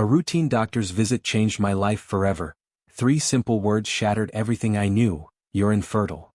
A routine doctor's visit changed my life forever. 3 simple words shattered everything I knew: you're infertile.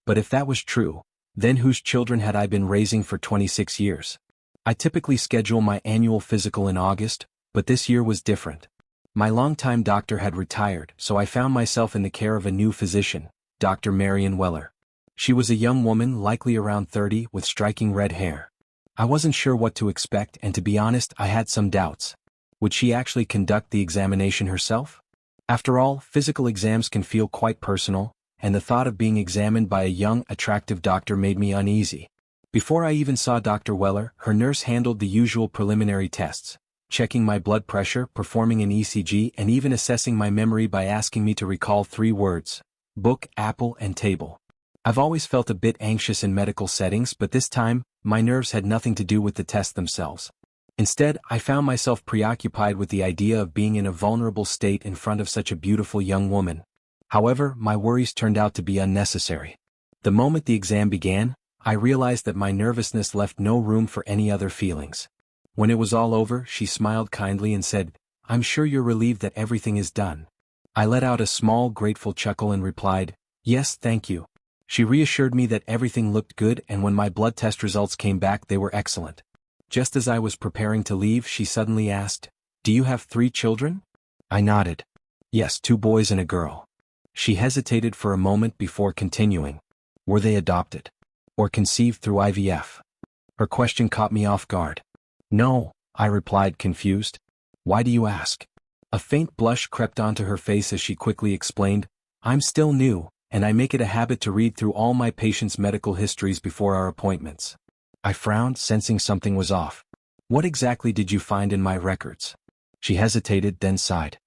But if that was true, then whose children had I been raising for 26 years? I typically schedule my annual physical in August, but this year was different. My longtime doctor had retired, so I found myself in the care of a new physician, Dr. Marion Weller. She was a young woman, likely around 30, with striking red hair. I wasn't sure what to expect, and to be honest, I had some doubts. Would she actually conduct the examination herself? After all, physical exams can feel quite personal, and the thought of being examined by a young, attractive doctor made me uneasy. Before I even saw Dr. Weller, her nurse handled the usual preliminary tests, checking my blood pressure, performing an ECG, and even assessing my memory by asking me to recall 3 words: book, apple, and table. I've always felt a bit anxious in medical settings, but this time, my nerves had nothing to do with the tests themselves. Instead, I found myself preoccupied with the idea of being in a vulnerable state in front of such a beautiful young woman. However, my worries turned out to be unnecessary. The moment the exam began, I realized that my nervousness left no room for any other feelings. When it was all over, she smiled kindly and said, "I'm sure you're relieved that everything is done." I let out a small, grateful chuckle and replied, "Yes, thank you." She reassured me that everything looked good, and when my blood test results came back, they were excellent. Just as I was preparing to leave, she suddenly asked, "Do you have 3 children?" I nodded. "Yes, 2 boys and a girl." She hesitated for a moment before continuing. "Were they adopted? Or conceived through IVF?" Her question caught me off guard. "No," I replied, confused. "Why do you ask?" A faint blush crept onto her face as she quickly explained, "I'm still new, and I make it a habit to read through all my patients' medical histories before our appointments." I frowned, sensing something was off. "What exactly did you find in my records?" She hesitated, then sighed.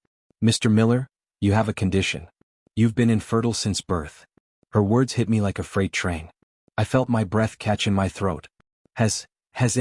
"Mr. Miller, you have a condition. You've been infertile since birth." Her words hit me like a freight train. I felt my breath catch in my throat. Has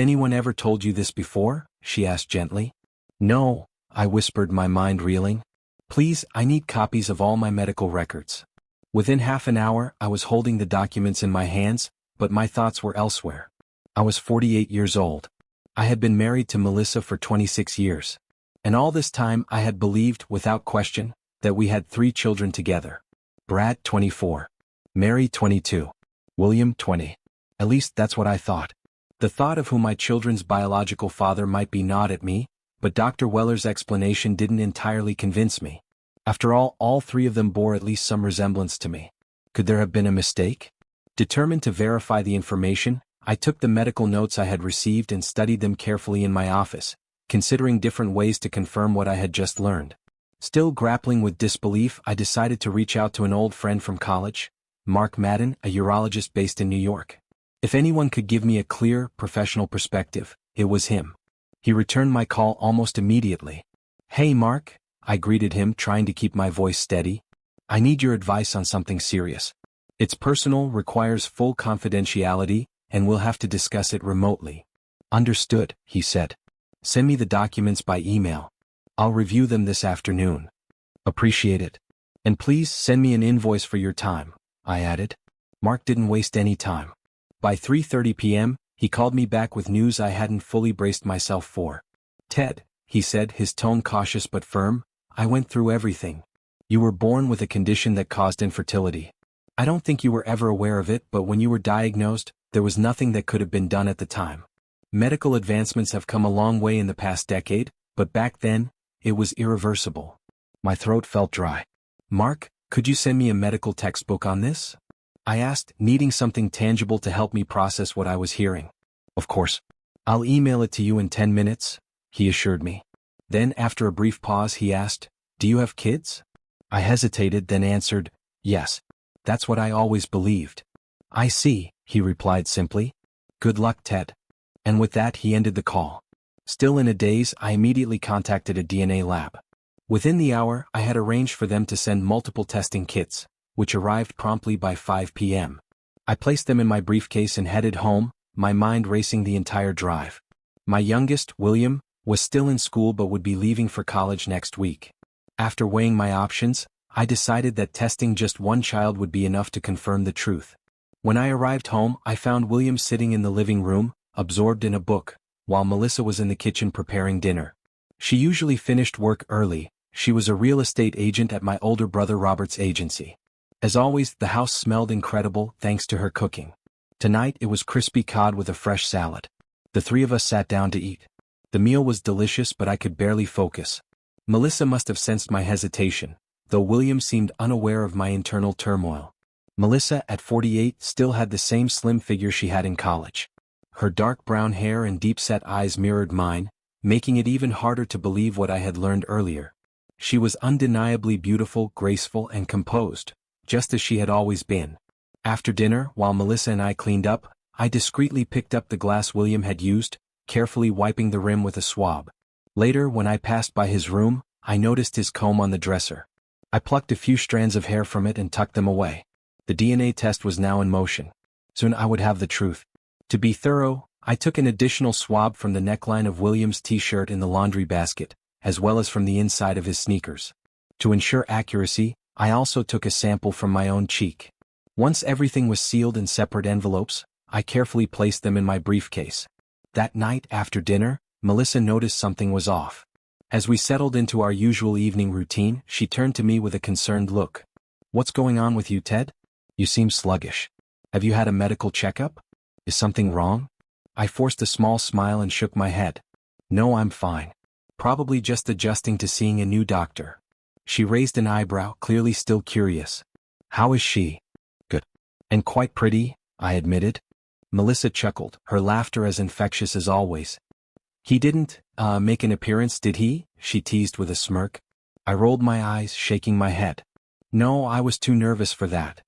anyone ever told you this before?" she asked gently. "No," I whispered, my mind reeling. "Please, I need copies of all my medical records." Within half an hour, I was holding the documents in my hands, but my thoughts were elsewhere. I was 48 years old. I had been married to Melissa for 26 years. And all this time I had believed, without question, that we had 3 children together. Brad, 24. Mary, 22. William, 20. At least that's what I thought. The thought of who my children's biological father might be gnawed at me, but Dr. Weller's explanation didn't entirely convince me. After all 3 of them bore at least some resemblance to me. Could there have been a mistake? Determined to verify the information, I took the medical notes I had received and studied them carefully in my office, considering different ways to confirm what I had just learned. Still grappling with disbelief, I decided to reach out to an old friend from college, Mark Madden, a urologist based in New York. If anyone could give me a clear, professional perspective, it was him. He returned my call almost immediately. "Hey Mark," I greeted him, trying to keep my voice steady. "I need your advice on something serious. It's personal, requires full confidentiality, and we'll have to discuss it remotely." "Understood," he said. "Send me the documents by email. I'll review them this afternoon." "Appreciate it. And please send me an invoice for your time," I added. Mark didn't waste any time. By 3:30 p.m., he called me back with news I hadn't fully braced myself for. "Ted," he said, his tone cautious but firm, "I went through everything. You were born with a condition that caused infertility. I don't think you were ever aware of it, but when you were diagnosed, there was nothing that could have been done at the time. Medical advancements have come a long way in the past decade, but back then, it was irreversible." My throat felt dry. "Mark, could you send me a medical textbook on this?" I asked, needing something tangible to help me process what I was hearing. "Of course. I'll email it to you in 10 minutes, he assured me. Then, after a brief pause, he asked, "Do you have kids?" I hesitated, then answered, "Yes. That's what I always believed." "I see," he replied simply. "Good luck, Ted." And with that, he ended the call. Still in a daze, I immediately contacted a DNA lab. Within the hour, I had arranged for them to send multiple testing kits, which arrived promptly by 5 p.m. I placed them in my briefcase and headed home, my mind racing the entire drive. My youngest, William, was still in school but would be leaving for college next week. After weighing my options, I decided that testing just one child would be enough to confirm the truth. When I arrived home, I found William sitting in the living room, absorbed in a book, while Melissa was in the kitchen preparing dinner. She usually finished work early. She was a real estate agent at my older brother Robert's agency. As always, the house smelled incredible thanks to her cooking. Tonight it was crispy cod with a fresh salad. The three of us sat down to eat. The meal was delicious, but I could barely focus. Melissa must have sensed my hesitation, though William seemed unaware of my internal turmoil. Melissa, at 48, still had the same slim figure she had in college. Her dark brown hair and deep-set eyes mirrored mine, making it even harder to believe what I had learned earlier. She was undeniably beautiful, graceful, and composed, just as she had always been. After dinner, while Melissa and I cleaned up, I discreetly picked up the glass William had used, carefully wiping the rim with a swab. Later, when I passed by his room, I noticed his comb on the dresser. I plucked a few strands of hair from it and tucked them away. The DNA test was now in motion. Soon I would have the truth. To be thorough, I took an additional swab from the neckline of William's t-shirt in the laundry basket, as well as from the inside of his sneakers. To ensure accuracy, I also took a sample from my own cheek. Once everything was sealed in separate envelopes, I carefully placed them in my briefcase. That night after dinner, Melissa noticed something was off. As we settled into our usual evening routine, she turned to me with a concerned look. "What's going on with you, Ted? You seem sluggish. Have you had a medical checkup? Is something wrong?" I forced a small smile and shook my head. "No, I'm fine. Probably just adjusting to seeing a new doctor." She raised an eyebrow, clearly still curious. "How is she?" "Good. And quite pretty," I admitted. Melissa chuckled, her laughter as infectious as always. "He didn't, make an appearance, did he?" she teased with a smirk. I rolled my eyes, shaking my head. "No, I was too nervous for that."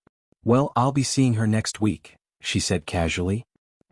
"Well, I'll be seeing her next week," she said casually.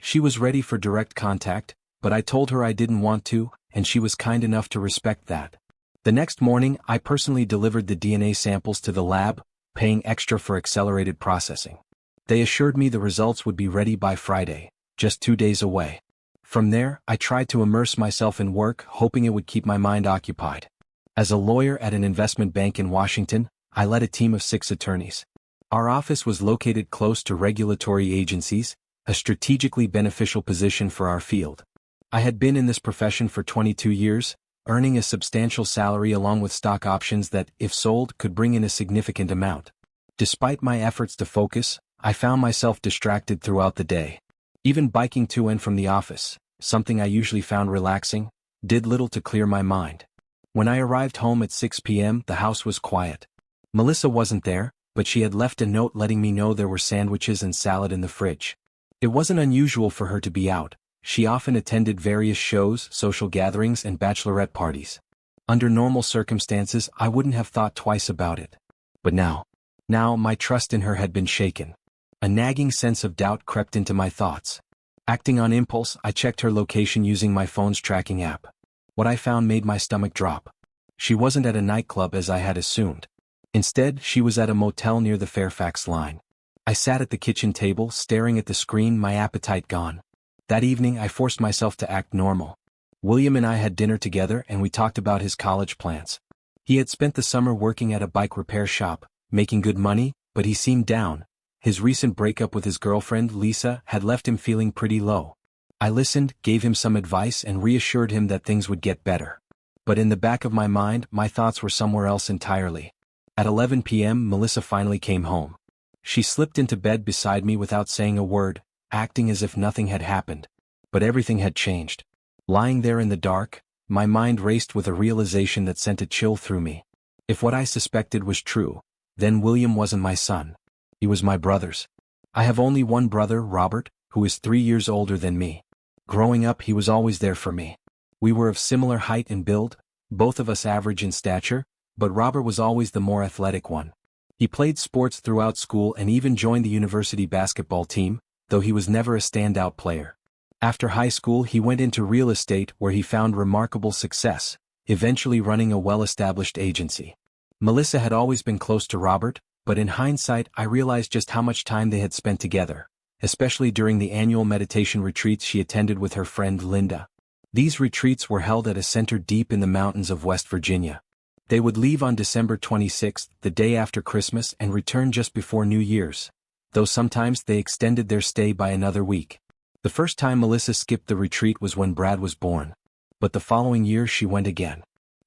She was ready for direct contact, but I told her I didn't want to, and she was kind enough to respect that. The next morning, I personally delivered the DNA samples to the lab, paying extra for accelerated processing. They assured me the results would be ready by Friday, just 2 days away. From there, I tried to immerse myself in work, hoping it would keep my mind occupied. As a lawyer at an investment bank in Washington, I led a team of 6 attorneys. Our office was located close to regulatory agencies, a strategically beneficial position for our field. I had been in this profession for 22 years, earning a substantial salary along with stock options that, if sold, could bring in a significant amount. Despite my efforts to focus, I found myself distracted throughout the day. Even biking to and from the office, something I usually found relaxing, did little to clear my mind. When I arrived home at 6 p.m., the house was quiet. Melissa wasn't there, but she had left a note letting me know there were sandwiches and salad in the fridge. It wasn't unusual for her to be out. She often attended various shows, social gatherings, and bachelorette parties. Under normal circumstances, I wouldn't have thought twice about it. But now my trust in her had been shaken. A nagging sense of doubt crept into my thoughts. Acting on impulse, I checked her location using my phone's tracking app. What I found made my stomach drop. She wasn't at a nightclub as I had assumed. Instead, she was at a motel near the Fairfax line. I sat at the kitchen table, staring at the screen, my appetite gone. That evening, I forced myself to act normal. William and I had dinner together and we talked about his college plans. He had spent the summer working at a bike repair shop, making good money, but he seemed down. His recent breakup with his girlfriend, Lisa, had left him feeling pretty low. I listened, gave him some advice, and reassured him that things would get better. But in the back of my mind, my thoughts were somewhere else entirely. At 11 p.m., Melissa finally came home. She slipped into bed beside me without saying a word, acting as if nothing had happened. But everything had changed. Lying there in the dark, my mind raced with a realization that sent a chill through me. If what I suspected was true, then William wasn't my son. He was my brother's. I have only one brother, Robert, who is 3 years older than me. Growing up, he was always there for me. We were of similar height and build, both of us average in stature, but Robert was always the more athletic one. He played sports throughout school and even joined the university basketball team, though he was never a standout player. After high school, he went into real estate where he found remarkable success, eventually running a well-established agency. Melissa had always been close to Robert, but in hindsight I realized just how much time they had spent together, especially during the annual meditation retreats she attended with her friend Linda. These retreats were held at a center deep in the mountains of West Virginia. They would leave on December 26th, the day after Christmas, and return just before New Year's, though sometimes they extended their stay by another week. The first time Melissa skipped the retreat was when Brad was born, but the following year she went again.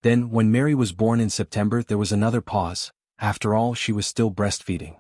Then, when Mary was born in September, there was another pause. After all, she was still breastfeeding.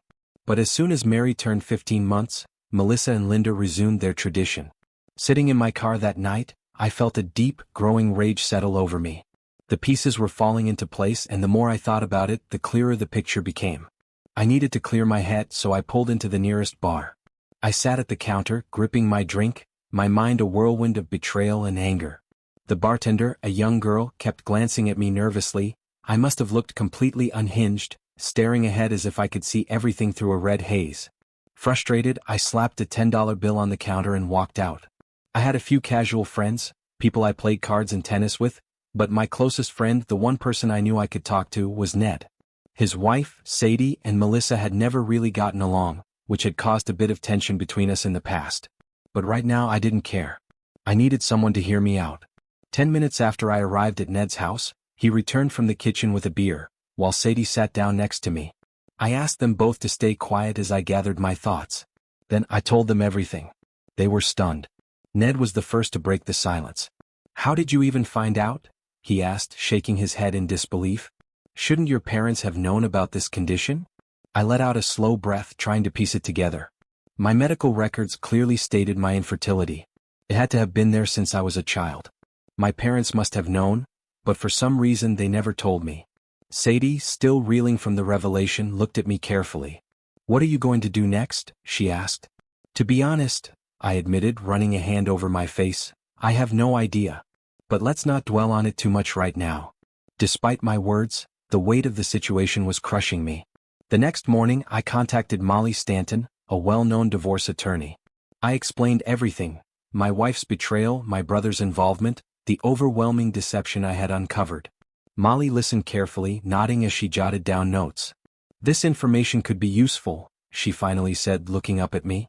But as soon as Mary turned 15 months, Melissa and Linda resumed their tradition. Sitting in my car that night, I felt a deep, growing rage settle over me. The pieces were falling into place, and the more I thought about it, the clearer the picture became. I needed to clear my head, so I pulled into the nearest bar. I sat at the counter, gripping my drink, my mind a whirlwind of betrayal and anger. The bartender, a young girl, kept glancing at me nervously. I must have looked completely unhinged, staring ahead as if I could see everything through a red haze. Frustrated, I slapped a $10 bill on the counter and walked out. I had a few casual friends, people I played cards and tennis with, but my closest friend, the one person I knew I could talk to, was Ned. His wife, Sadie, and Melissa had never really gotten along, which had caused a bit of tension between us in the past. But right now I didn't care. I needed someone to hear me out. 10 minutes after I arrived at Ned's house, he returned from the kitchen with a beer, while Sadie sat down next to me. I asked them both to stay quiet as I gathered my thoughts. Then I told them everything. They were stunned. Ned was the first to break the silence. "How did you even find out?" he asked, shaking his head in disbelief. "Shouldn't your parents have known about this condition?" I let out a slow breath, trying to piece it together. My medical records clearly stated my infertility. It had to have been there since I was a child. My parents must have known, but for some reason they never told me. Sadie, still reeling from the revelation, looked at me carefully. "What are you going to do next?" she asked. "To be honest," I admitted, running a hand over my face, "I have no idea. But let's not dwell on it too much right now." Despite my words, the weight of the situation was crushing me. The next morning, I contacted Molly Stanton, a well-known divorce attorney. I explained everything: my wife's betrayal, my brother's involvement, the overwhelming deception I had uncovered. Molly listened carefully, nodding as she jotted down notes. "This information could be useful," she finally said, looking up at me.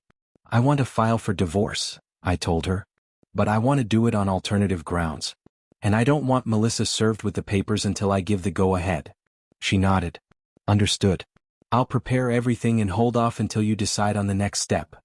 "I want to file for divorce," I told her. "But I want to do it on alternative grounds. And I don't want Melissa served with the papers until I give the go-ahead." She nodded. "Understood. I'll prepare everything and hold off until you decide on the next step."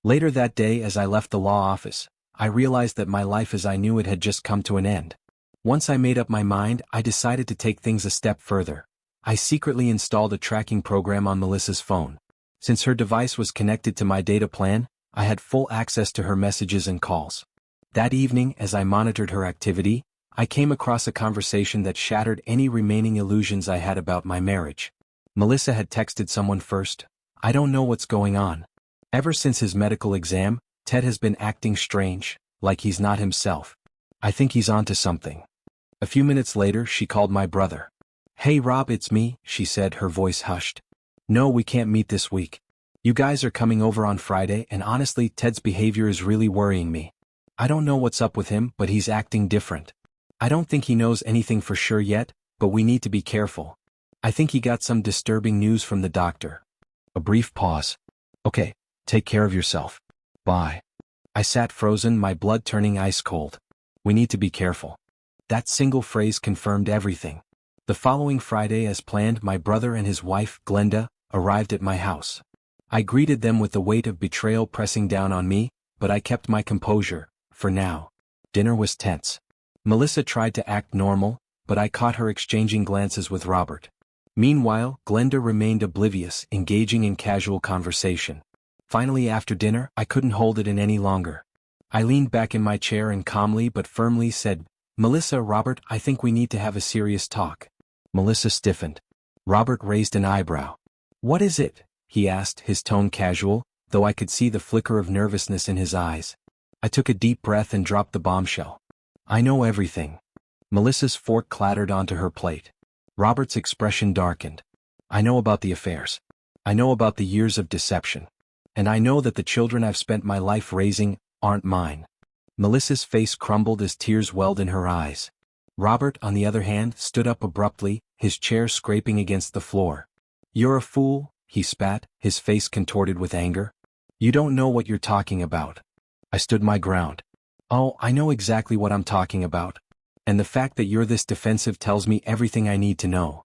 Later that day, as I left the law office, I realized that my life as I knew it had just come to an end. Once I made up my mind, I decided to take things a step further. I secretly installed a tracking program on Melissa's phone. Since her device was connected to my data plan, I had full access to her messages and calls. That evening, as I monitored her activity, I came across a conversation that shattered any remaining illusions I had about my marriage. Melissa had texted someone first. "I don't know what's going on. Ever since his medical exam, Ted has been acting strange, like he's not himself. I think he's onto something." A few minutes later, she called my brother. "Hey Rob, it's me," she said, her voice hushed. "No, we can't meet this week. You guys are coming over on Friday, and honestly, Ted's behavior is really worrying me. I don't know what's up with him, but he's acting different. I don't think he knows anything for sure yet, but we need to be careful. I think he got some disturbing news from the doctor." A brief pause. "Okay, take care of yourself. Bye." I sat frozen, my blood turning ice cold. "We need to be careful." That single phrase confirmed everything. The following Friday, as planned, my brother and his wife, Glenda, arrived at my house. I greeted them with the weight of betrayal pressing down on me, but I kept my composure, for now. Dinner was tense. Melissa tried to act normal, but I caught her exchanging glances with Robert. Meanwhile, Glenda remained oblivious, engaging in casual conversation. Finally, after dinner, I couldn't hold it in any longer. I leaned back in my chair and calmly but firmly said, "Melissa, Robert, I think we need to have a serious talk." Melissa stiffened. Robert raised an eyebrow. "What is it?" he asked, his tone casual, though I could see the flicker of nervousness in his eyes. I took a deep breath and dropped the bombshell. "I know everything." Melissa's fork clattered onto her plate. Robert's expression darkened. "I know about the affairs. I know about the years of deception. And I know that the children I've spent my life raising aren't mine." Melissa's face crumbled as tears welled in her eyes. Robert, on the other hand, stood up abruptly, his chair scraping against the floor. "You're a fool," he spat, his face contorted with anger. "You don't know what you're talking about." I stood my ground. "Oh, I know exactly what I'm talking about. And the fact that you're this defensive tells me everything I need to know."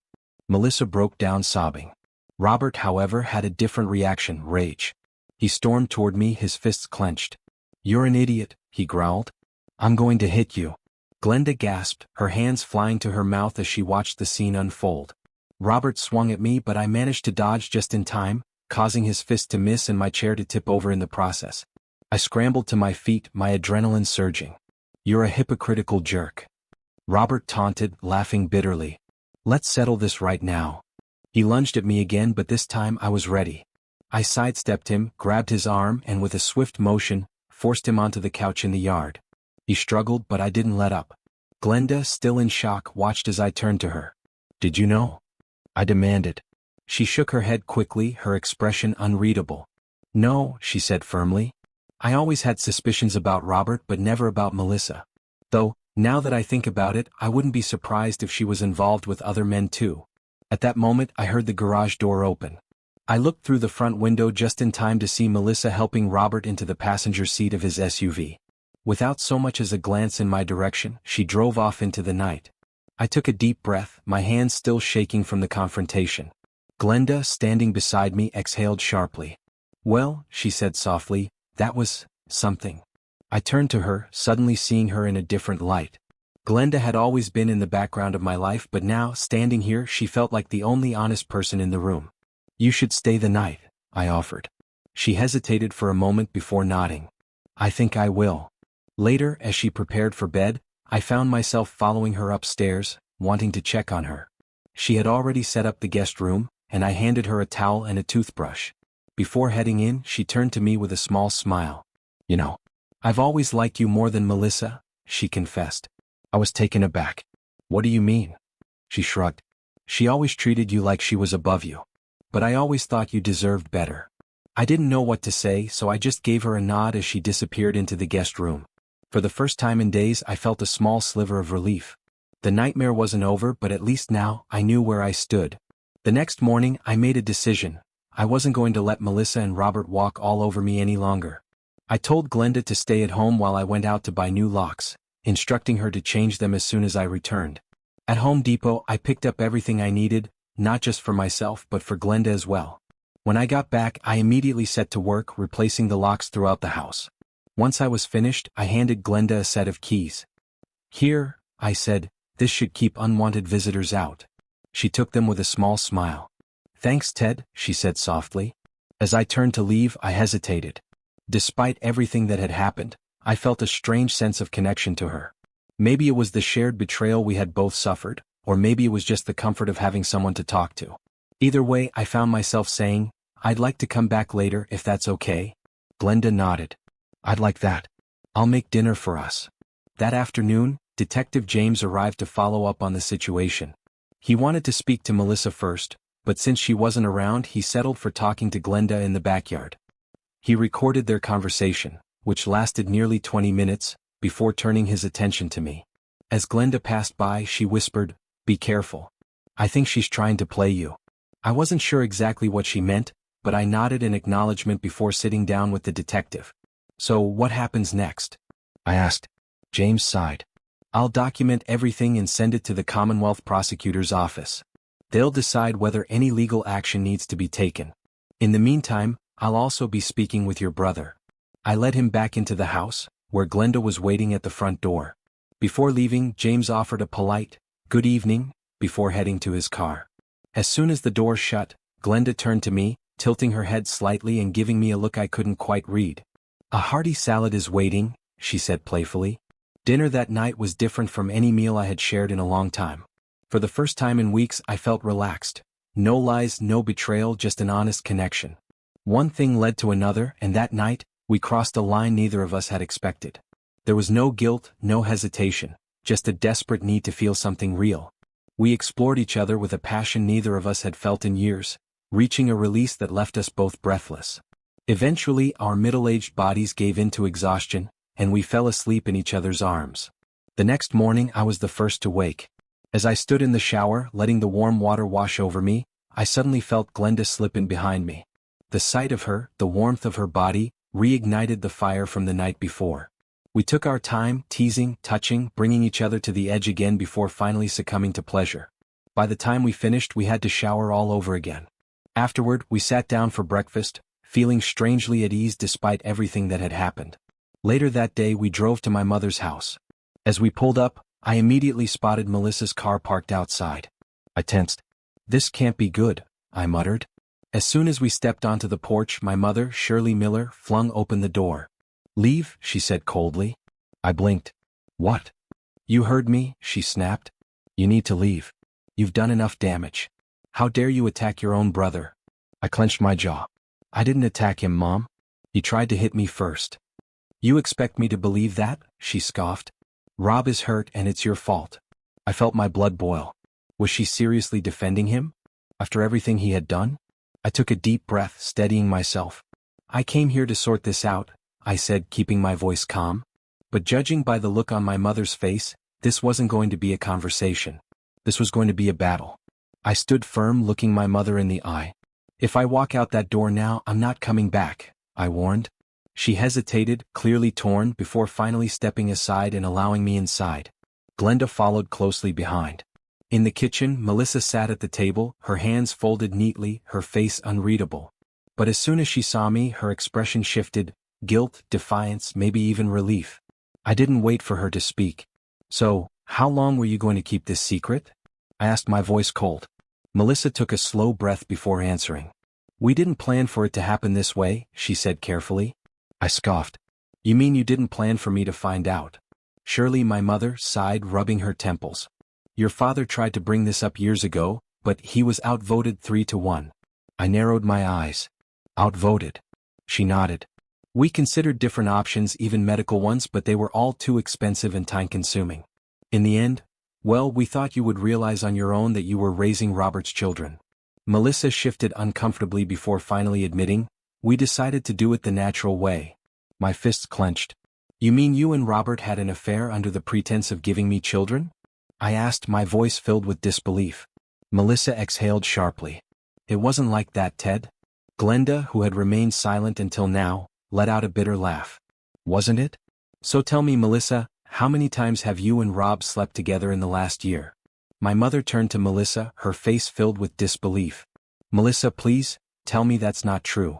Melissa broke down sobbing. Robert, however, had a different reaction: rage. He stormed toward me, his fists clenched. "You're an idiot," he growled. "I'm going to hit you." Glenda gasped, her hands flying to her mouth as she watched the scene unfold. Robert swung at me, but I managed to dodge just in time, causing his fist to miss and my chair to tip over in the process. I scrambled to my feet, my adrenaline surging. "You're a hypocritical jerk," Robert taunted, laughing bitterly. "Let's settle this right now." He lunged at me again, but this time I was ready. I sidestepped him, grabbed his arm, and with a swift motion, forced him onto the couch in the yard. He struggled, but I didn't let up. Glenda, still in shock, watched as I turned to her. "Did you know?" I demanded. She shook her head quickly, her expression unreadable. "No," she said firmly. "I always had suspicions about Robert, but never about Melissa. Though, now that I think about it, I wouldn't be surprised if she was involved with other men too." At that moment, I heard the garage door open. I looked through the front window just in time to see Melissa helping Robert into the passenger seat of his SUV. Without so much as a glance in my direction, she drove off into the night. I took a deep breath, my hands still shaking from the confrontation. Glenda, standing beside me, exhaled sharply. "Well," she said softly, "that was something." I turned to her, suddenly seeing her in a different light. Glenda had always been in the background of my life, but now, standing here, she felt like the only honest person in the room. "You should stay the night," I offered. She hesitated for a moment before nodding. "I think I will." Later, as she prepared for bed, I found myself following her upstairs, wanting to check on her. She had already set up the guest room, and I handed her a towel and a toothbrush. Before heading in, she turned to me with a small smile. "You know, I've always liked you more than Melissa," she confessed. I was taken aback. "What do you mean?" She shrugged. "She always treated you like she was above you. But I always thought you deserved better." I didn't know what to say, so I just gave her a nod as she disappeared into the guest room. For the first time in days, I felt a small sliver of relief. The nightmare wasn't over, but at least now, I knew where I stood. The next morning, I made a decision. I wasn't going to let Melissa and Robert walk all over me any longer. I told Glenda to stay at home while I went out to buy new locks, instructing her to change them as soon as I returned. At Home Depot, I picked up everything I needed, not just for myself but for Glenda as well. When I got back, I immediately set to work replacing the locks throughout the house. Once I was finished, I handed Glenda a set of keys. "Here," I said, "this should keep unwanted visitors out." She took them with a small smile. "Thanks, Ted," she said softly. As I turned to leave, I hesitated. Despite everything that had happened, I felt a strange sense of connection to her. Maybe it was the shared betrayal we had both suffered, or maybe it was just the comfort of having someone to talk to. Either way, I found myself saying, "I'd like to come back later if that's okay." Glenda nodded. "I'd like that. I'll make dinner for us." That afternoon, Detective James arrived to follow up on the situation. He wanted to speak to Melissa first, but since she wasn't around, he settled for talking to Glenda in the backyard. He recorded their conversation, which lasted nearly 20 minutes, before turning his attention to me. As Glenda passed by, she whispered, "Be careful. I think she's trying to play you." I wasn't sure exactly what she meant, but I nodded in acknowledgement before sitting down with the detective. "So what happens next?" I asked. James sighed. "I'll document everything and send it to the Commonwealth Prosecutor's office. They'll decide whether any legal action needs to be taken. In the meantime, I'll also be speaking with your brother." I led him back into the house, where Glenda was waiting at the front door. Before leaving, James offered a polite, "Good evening," before heading to his car. As soon as the door shut, Glenda turned to me, tilting her head slightly and giving me a look I couldn't quite read. "A hearty salad is waiting," she said playfully. Dinner that night was different from any meal I had shared in a long time. For the first time in weeks, I felt relaxed. No lies, no betrayal, just an honest connection. One thing led to another, and that night, we crossed a line neither of us had expected. There was no guilt, no hesitation, just a desperate need to feel something real. We explored each other with a passion neither of us had felt in years, reaching a release that left us both breathless. Eventually, our middle-aged bodies gave in to exhaustion, and we fell asleep in each other's arms. The next morning, I was the first to wake. As I stood in the shower, letting the warm water wash over me, I suddenly felt Glenda slip in behind me. The sight of her, the warmth of her body, reignited the fire from the night before. We took our time, teasing, touching, bringing each other to the edge again before finally succumbing to pleasure. By the time we finished, we had to shower all over again. Afterward, we sat down for breakfast, feeling strangely at ease despite everything that had happened. Later that day, we drove to my mother's house. As we pulled up, I immediately spotted Melissa's car parked outside. I tensed. This can't be good, I muttered. As soon as we stepped onto the porch, my mother, Shirley Miller, flung open the door. Leave, she said coldly. I blinked. What? You heard me, she snapped. You need to leave. You've done enough damage. How dare you attack your own brother? I clenched my jaw. I didn't attack him, Mom. He tried to hit me first. You expect me to believe that? She scoffed. Rob is hurt and it's your fault. I felt my blood boil. Was she seriously defending him? After everything he had done? I took a deep breath, steadying myself. I came here to sort this out, I said, keeping my voice calm. But judging by the look on my mother's face, this wasn't going to be a conversation. This was going to be a battle. I stood firm, looking my mother in the eye. If I walk out that door now, I'm not coming back, I warned. She hesitated, clearly torn, before finally stepping aside and allowing me inside. Glenda followed closely behind. In the kitchen, Melissa sat at the table, her hands folded neatly, her face unreadable. But as soon as she saw me, her expression shifted, guilt, defiance, maybe even relief. I didn't wait for her to speak. So, how long were you going to keep this secret? I asked, my voice cold. Melissa took a slow breath before answering. We didn't plan for it to happen this way, she said carefully. I scoffed. You mean you didn't plan for me to find out? Shirley, my mother, sighed, rubbing her temples. Your father tried to bring this up years ago, but he was outvoted 3-1. I narrowed my eyes. Outvoted? She nodded. We considered different options, even medical ones, but they were all too expensive and time-consuming. In the end, well, we thought you would realize on your own that you were raising Robert's children. Melissa shifted uncomfortably before finally admitting, we decided to do it the natural way. My fists clenched. You mean you and Robert had an affair under the pretense of giving me children? I asked, my voice filled with disbelief. Melissa exhaled sharply. It wasn't like that, Ted. Glenda, who had remained silent until now, let out a bitter laugh. Wasn't it? So tell me, Melissa, how many times have you and Rob slept together in the last year? My mother turned to Melissa, her face filled with disbelief. Melissa, please, tell me that's not true.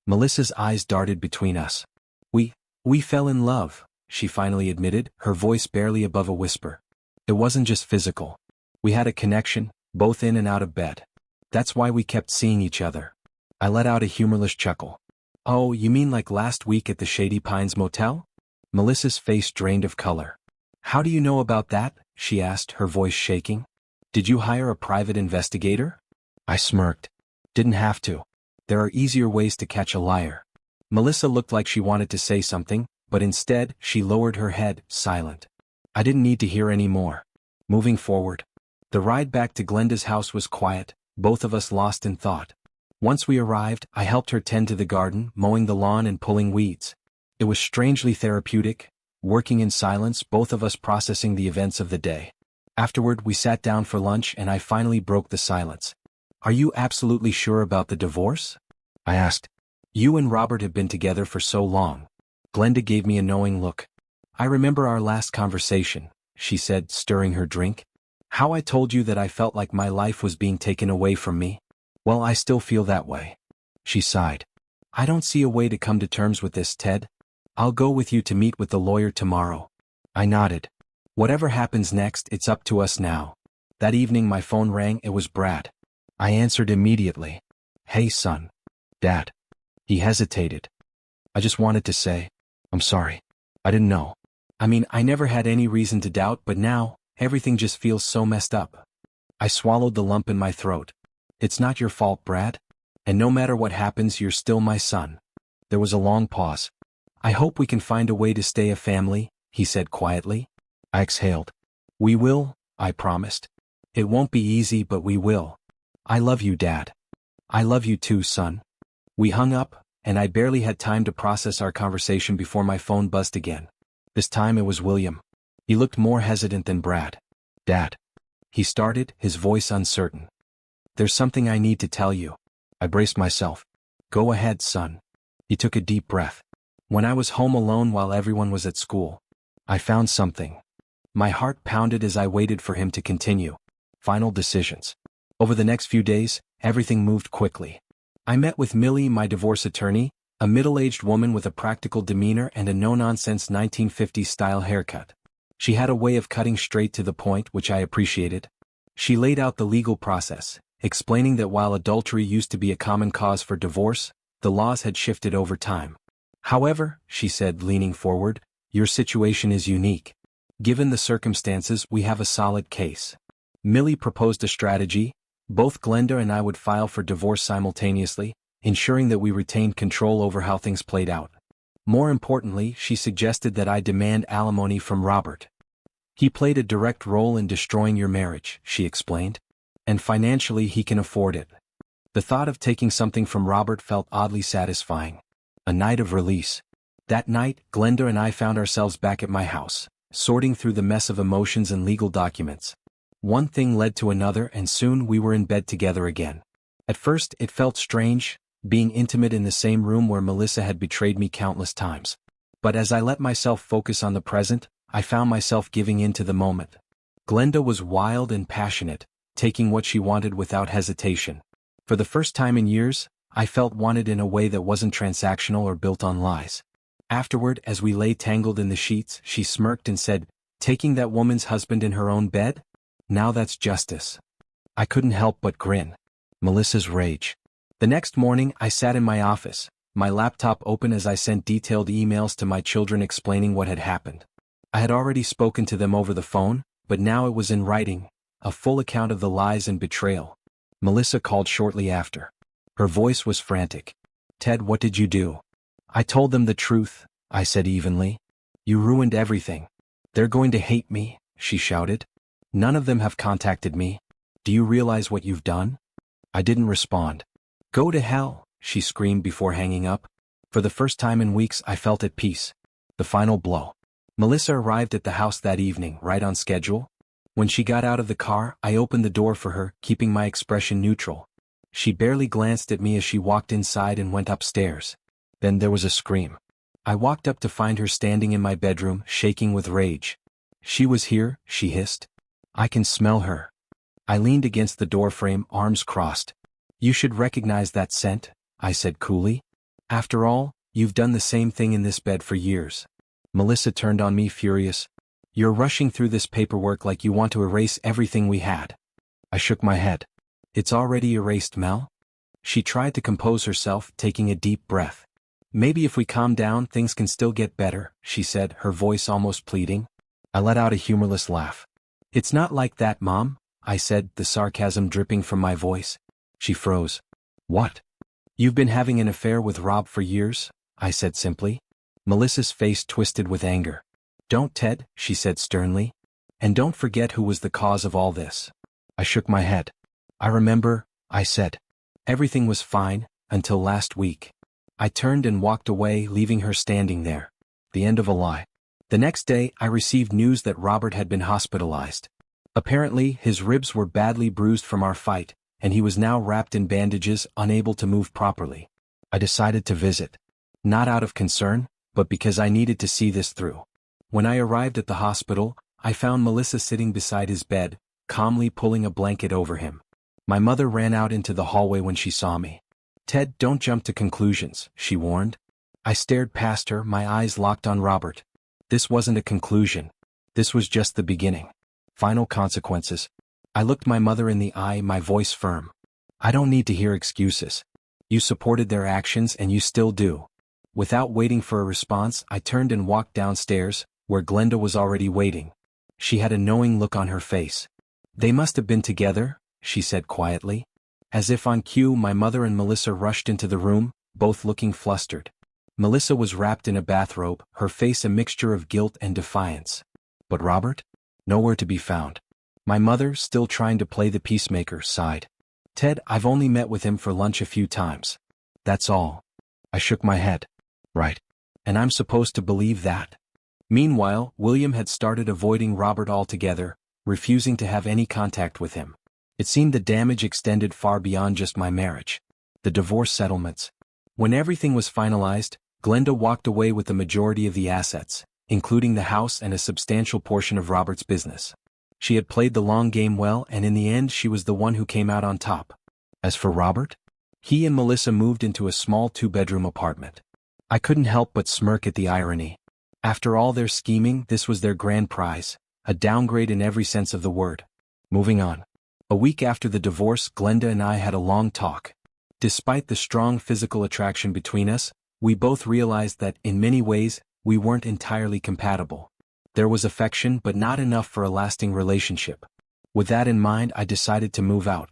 Melissa's eyes darted between us. We fell in love, she finally admitted, her voice barely above a whisper. It wasn't just physical. We had a connection, both in and out of bed. That's why we kept seeing each other. I let out a humorless chuckle. Oh, you mean like last week at the Shady Pines Motel? Melissa's face drained of color. How do you know about that? She asked, her voice shaking. Did you hire a private investigator? I smirked. Didn't have to. There are easier ways to catch a liar. Melissa looked like she wanted to say something, but instead, she lowered her head, silent. I didn't need to hear any more. Moving forward. The ride back to Glenda's house was quiet, both of us lost in thought. Once we arrived, I helped her tend to the garden, mowing the lawn and pulling weeds. It was strangely therapeutic, working in silence, both of us processing the events of the day. Afterward, we sat down for lunch and I finally broke the silence. Are you absolutely sure about the divorce? I asked. You and Robert have been together for so long. Glenda gave me a knowing look. I remember our last conversation, she said, stirring her drink. How I told you that I felt like my life was being taken away from me. Well, I still feel that way. She sighed. I don't see a way to come to terms with this, Ted. I'll go with you to meet with the lawyer tomorrow. I nodded. Whatever happens next, it's up to us now. That evening my phone rang, it was Brad. I answered immediately. Hey son. Dad. He hesitated. I just wanted to say, I'm sorry. I didn't know. I mean, I never had any reason to doubt, but now, everything just feels so messed up. I swallowed the lump in my throat. It's not your fault, Brad. And no matter what happens, you're still my son. There was a long pause. I hope we can find a way to stay a family, he said quietly. I exhaled. We will, I promised. It won't be easy, but we will. I love you, Dad. I love you too, son. We hung up, and I barely had time to process our conversation before my phone buzzed again. This time it was William. He looked more hesitant than Brad. Dad. He started, his voice uncertain. There's something I need to tell you. I braced myself. Go ahead, son. He took a deep breath. When I was home alone while everyone was at school, I found something. My heart pounded as I waited for him to continue. Final decisions. Over the next few days, everything moved quickly. I met with Millie, my divorce attorney, a middle-aged woman with a practical demeanor and a no-nonsense 1950s-style haircut. She had a way of cutting straight to the point, which I appreciated. She laid out the legal process, explaining that while adultery used to be a common cause for divorce, the laws had shifted over time. However, she said, leaning forward, your situation is unique. Given the circumstances, we have a solid case. Millie proposed a strategy. Both Glenda and I would file for divorce simultaneously, ensuring that we retained control over how things played out. More importantly, she suggested that I demand alimony from Robert. He played a direct role in destroying your marriage, she explained. And financially he can afford it. The thought of taking something from Robert felt oddly satisfying. A night of release. That night, Glenda and I found ourselves back at my house, sorting through the mess of emotions and legal documents. One thing led to another and soon we were in bed together again. At first it felt strange, being intimate in the same room where Melissa had betrayed me countless times. But as I let myself focus on the present, I found myself giving in to the moment. Glenda was wild and passionate, taking what she wanted without hesitation. For the first time in years, I felt wanted in a way that wasn't transactional or built on lies. Afterward, as we lay tangled in the sheets, she smirked and said, "Taking that woman's husband in her own bed? Now that's justice." I couldn't help but grin. Melissa's rage. The next morning, I sat in my office, my laptop open as I sent detailed emails to my children explaining what had happened. I had already spoken to them over the phone, but now it was in writing, a full account of the lies and betrayal. Melissa called shortly after. Her voice was frantic. "Ted, what did you do?" "I told them the truth," I said evenly. "You ruined everything. They're going to hate me," she shouted. "None of them have contacted me. Do you realize what you've done?" I didn't respond. "Go to hell," she screamed before hanging up. For the first time in weeks I felt at peace. The final blow. Melissa arrived at the house that evening, right on schedule. When she got out of the car, I opened the door for her, keeping my expression neutral. She barely glanced at me as she walked inside and went upstairs. Then there was a scream. I walked up to find her standing in my bedroom, shaking with rage. "She was here," she hissed. "I can smell her." I leaned against the doorframe, arms crossed. "You should recognize that scent," I said coolly. "After all, you've done the same thing in this bed for years." Melissa turned on me furious. "You're rushing through this paperwork like you want to erase everything we had." I shook my head. "It's already erased, Mel." She tried to compose herself, taking a deep breath. "Maybe if we calm down things can still get better," she said, her voice almost pleading. I let out a humorless laugh. "It's not like that, Mom," I said, the sarcasm dripping from my voice. She froze. "What?" "You've been having an affair with Rob for years," I said simply. Melissa's face twisted with anger. "Don't, Ted," she said sternly. "And don't forget who was the cause of all this." I shook my head. "I remember," I said. "Everything was fine, until last week." I turned and walked away, leaving her standing there. The end of a lie. The next day, I received news that Robert had been hospitalized. Apparently, his ribs were badly bruised from our fight, and he was now wrapped in bandages, unable to move properly. I decided to visit. Not out of concern, but because I needed to see this through. When I arrived at the hospital, I found Melissa sitting beside his bed, calmly pulling a blanket over him. My mother ran out into the hallway when she saw me. "Ted, don't jump to conclusions," she warned. I stared past her, my eyes locked on Robert. This wasn't a conclusion. This was just the beginning. Final consequences. I looked my mother in the eye, my voice firm. "I don't need to hear excuses. You supported their actions and you still do." Without waiting for a response, I turned and walked downstairs, where Glenda was already waiting. She had a knowing look on her face. "They must have been together," she said quietly. As if on cue, my mother and Melissa rushed into the room, both looking flustered. Melissa was wrapped in a bathrobe, her face a mixture of guilt and defiance. But Robert? Nowhere to be found. My mother, still trying to play the peacemaker, sighed. "Ted, I've only met with him for lunch a few times. That's all." I shook my head. "Right. And I'm supposed to believe that?" Meanwhile, William had started avoiding Robert altogether, refusing to have any contact with him. It seemed the damage extended far beyond just my marriage. The divorce settlements. When everything was finalized, Glenda walked away with the majority of the assets, including the house and a substantial portion of Robert's business. She had played the long game well, and in the end she was the one who came out on top. As for Robert, he and Melissa moved into a small 2-bedroom apartment. I couldn't help but smirk at the irony. After all their scheming, this was their grand prize, a downgrade in every sense of the word. Moving on. A week after the divorce, Glenda and I had a long talk. Despite the strong physical attraction between us, we both realized that, in many ways, we weren't entirely compatible. There was affection, but not enough for a lasting relationship. With that in mind, I decided to move out.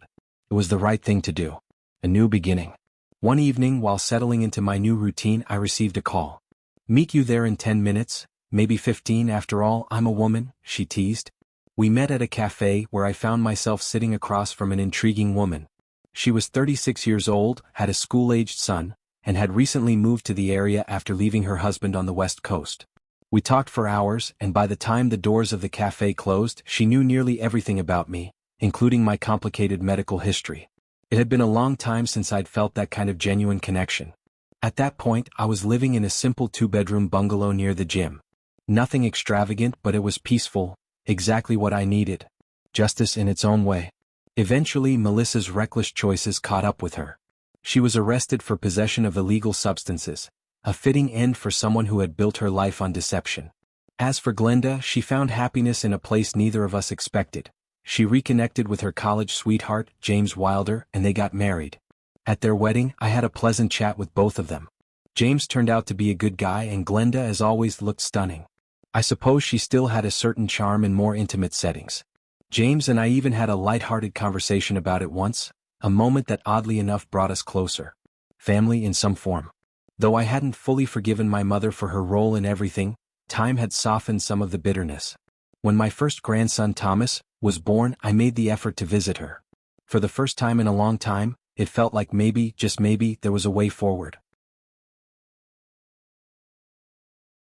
It was the right thing to do. A new beginning. One evening, while settling into my new routine, I received a call. "Meet you there in 10 minutes, maybe 15 after all, I'm a woman," she teased. We met at a cafe where I found myself sitting across from an intriguing woman. She was 36 years old, had a school-aged son, and had recently moved to the area after leaving her husband on the West Coast. We talked for hours, and by the time the doors of the cafe closed, she knew nearly everything about me, including my complicated medical history. It had been a long time since I'd felt that kind of genuine connection. At that point, I was living in a simple 2-bedroom bungalow near the gym. Nothing extravagant, but it was peaceful, exactly what I needed. Justice in its own way. Eventually, Melissa's reckless choices caught up with her. She was arrested for possession of illegal substances, a fitting end for someone who had built her life on deception. As for Glenda, she found happiness in a place neither of us expected. She reconnected with her college sweetheart, James Wilder, and they got married. At their wedding, I had a pleasant chat with both of them. James turned out to be a good guy, and Glenda, as always, looked stunning. I suppose she still had a certain charm in more intimate settings. James and I even had a light-hearted conversation about it once, a moment that oddly enough brought us closer. Family in some form. Though I hadn't fully forgiven my mother for her role in everything, time had softened some of the bitterness. When my first grandson, Thomas, was born, I made the effort to visit her. For the first time in a long time, it felt like maybe, just maybe, there was a way forward.